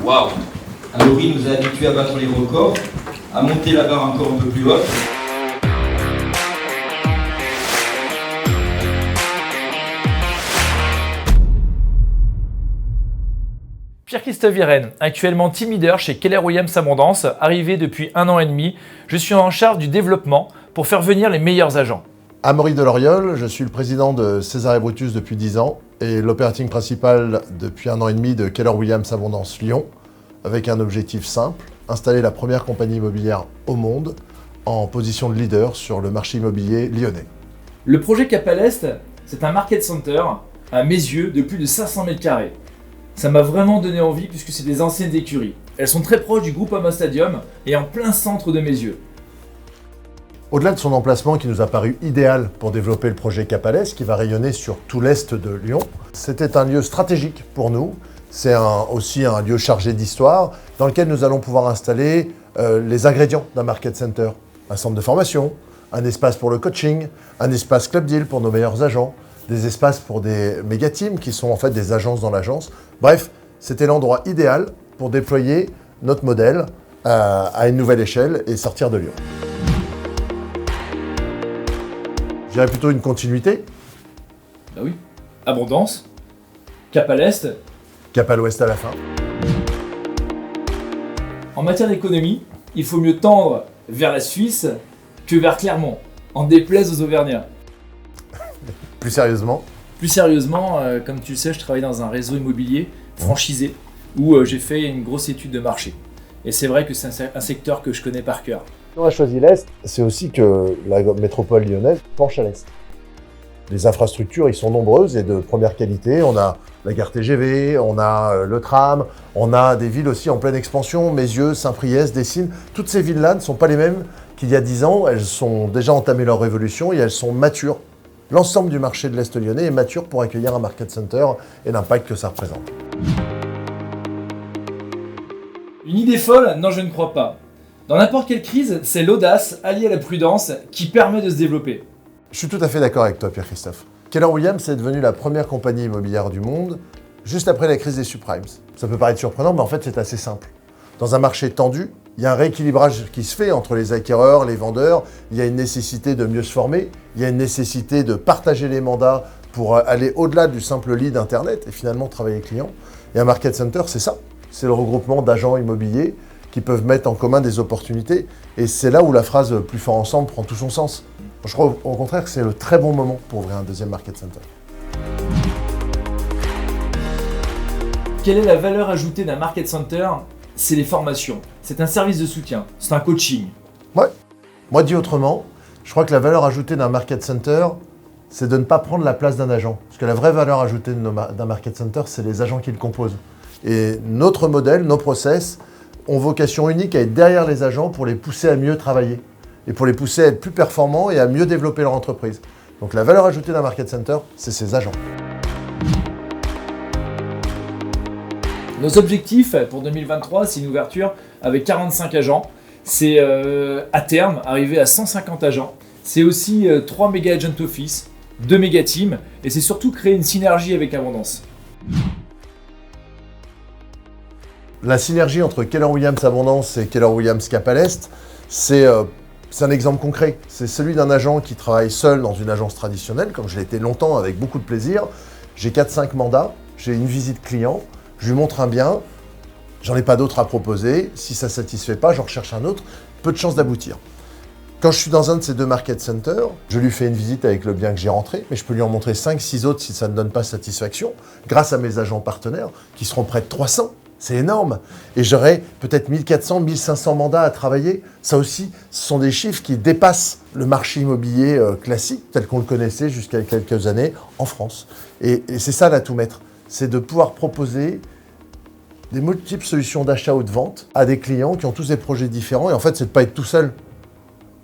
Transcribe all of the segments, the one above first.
Waouh! Amaury nous a habitués à battre les records, à monter la barre encore un peu plus haute. Pierre-Christophe Virène, actuellement team leader chez Keller Williams Abondance, arrivé depuis 1 an et demi, je suis en charge du développement pour faire venir les meilleurs agents. Amaury Deloriol, je suis le président de César & Brutus depuis 10 ans et l'opérating principal depuis 1 an et demi de Keller Williams Abondance Lyon, avec un objectif simple, installer la première compagnie immobilière au monde en position de leader sur le marché immobilier lyonnais. Le projet Cap à l'Est, c'est un market center, à mes yeux, de plus de 500 m². Ça m'a vraiment donné envie puisque c'est des anciennes écuries. Elles sont très proches du Groupama Stadium et en plein centre de mes yeux. Au-delà de son emplacement qui nous a paru idéal pour développer le projet Cap à l'Est, qui va rayonner sur tout l'est de Lyon, c'était un lieu stratégique pour nous. C'est aussi un lieu chargé d'histoire dans lequel nous allons pouvoir installer les ingrédients d'un market center. Un centre de formation, un espace pour le coaching, un espace club deal pour nos meilleurs agents, des espaces pour des méga teams qui sont en fait des agences dans l'agence. Bref, c'était l'endroit idéal pour déployer notre modèle à une nouvelle échelle et sortir de Lyon. Je dirais plutôt une continuité. Bah oui. Abondance, Cap à l'Est. Cap à l'Ouest à la fin. En matière d'économie, il faut mieux tendre vers la Suisse que vers Clermont, en déplaise aux Auvergnats. Plus sérieusement. Plus sérieusement, comme tu le sais, je travaille dans un réseau immobilier franchisé où j'ai fait une grosse étude de marché. Et c'est vrai que c'est un secteur que je connais par cœur. Si on a choisi l'Est, c'est aussi que la métropole lyonnaise penche à l'Est. Les infrastructures, ils sont nombreuses et de première qualité. On a la gare TGV, on a le tram, on a des villes aussi en pleine expansion, Mézieux, Saint-Priest, Dessines. Toutes ces villes-là ne sont pas les mêmes qu'il y a 10 ans. Elles ont déjà entamé leur révolution et elles sont matures. L'ensemble du marché de l'Est lyonnais est mature pour accueillir un market center et l'impact que ça représente. Une idée folle? Non, je ne crois pas. Dans n'importe quelle crise, c'est l'audace alliée à la prudence qui permet de se développer. Je suis tout à fait d'accord avec toi, Pierre-Christophe. Keller Williams est devenue la première compagnie immobilière du monde juste après la crise des subprimes. Ça peut paraître surprenant, mais en fait, c'est assez simple. Dans un marché tendu, il y a un rééquilibrage qui se fait entre les acquéreurs, les vendeurs. Il y a une nécessité de mieux se former. Il y a une nécessité de partager les mandats pour aller au-delà du simple lead Internet et finalement travailler client. Et un market center, c'est ça. C'est le regroupement d'agents immobiliers qui peuvent mettre en commun des opportunités. Et c'est là où la phrase « plus fort ensemble » prend tout son sens. Je crois au contraire que c'est le très bon moment pour ouvrir un deuxième market center. Quelle est la valeur ajoutée d'un market center? C'est les formations. C'est un service de soutien. C'est un coaching. Ouais. Moi, dit autrement, je crois que la valeur ajoutée d'un market center, c'est de ne pas prendre la place d'un agent. Parce que la vraie valeur ajoutée d'un market center, c'est les agents qui le composent. Et notre modèle, nos process, ont vocation unique à être derrière les agents pour les pousser à mieux travailler. Et pour les pousser à être plus performants et à mieux développer leur entreprise. Donc la valeur ajoutée d'un market center, c'est ses agents. Nos objectifs pour 2023, c'est une ouverture avec 45 agents. C'est à terme arriver à 150 agents. C'est aussi 3 méga agent office, 2 méga teams et c'est surtout créer une synergie avec Abondance. La synergie entre Keller Williams Abondance et Keller Williams Cap à l'Est, c'est un exemple concret. C'est celui d'un agent qui travaille seul dans une agence traditionnelle, comme je l'ai été longtemps avec beaucoup de plaisir. J'ai 4-5 mandats, j'ai une visite client, je lui montre un bien, j'en ai pas d'autres à proposer. Si ça ne satisfait pas, j'en recherche un autre. Peu de chances d'aboutir. Quand je suis dans un de ces deux market centers, je lui fais une visite avec le bien que j'ai rentré, mais je peux lui en montrer 5-6 autres si ça ne donne pas satisfaction, grâce à mes agents partenaires, qui seront près de 300. C'est énorme. Et j'aurai peut-être 1400, 1500 mandats à travailler. Ça aussi, ce sont des chiffres qui dépassent le marché immobilier classique, tel qu'on le connaissait jusqu'à quelques années en France. Et c'est ça l'atout maître, c'est de pouvoir proposer des multiples solutions d'achat ou de vente à des clients qui ont tous des projets différents. Et en fait, c'est de ne pas être tout seul.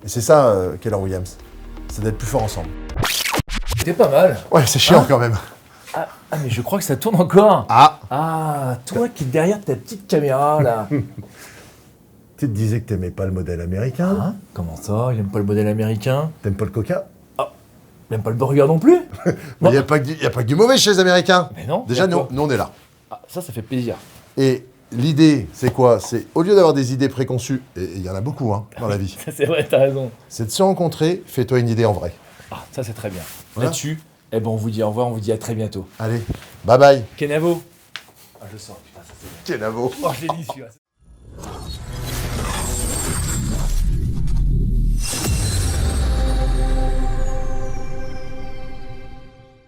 Et c'est ça, Keller Williams. C'est d'être plus fort ensemble. C'était pas mal. Ouais, c'est chiant quand même. Ah, mais je crois que ça tourne encore. Ah, toi qui es derrière ta petite caméra, là. Tu te disais que t'aimais pas le modèle américain. Hein? Comment ça? Il aime pas le modèle américain? T'aimes pas le coca? Il aime pas le burger non plus? Il n'y a pas que du mauvais chez les Américains. Mais non. Déjà, nous on est là. Ah, ça fait plaisir. Et l'idée, c'est quoi? C'est au lieu d'avoir des idées préconçues, et il y en a beaucoup hein, dans la vie, Ça, c'est vrai, t'as raison. c'est de se rencontrer, fais-toi une idée en vrai. Ah, ça c'est très bien. Voilà. Là-dessus, eh ben, on vous dit au revoir, on vous dit à très bientôt. Allez, bye bye. Kenavo. Ah, je sens, putain, ça c'est bon. Kenavo. Oh, je l'ai dit celui-là.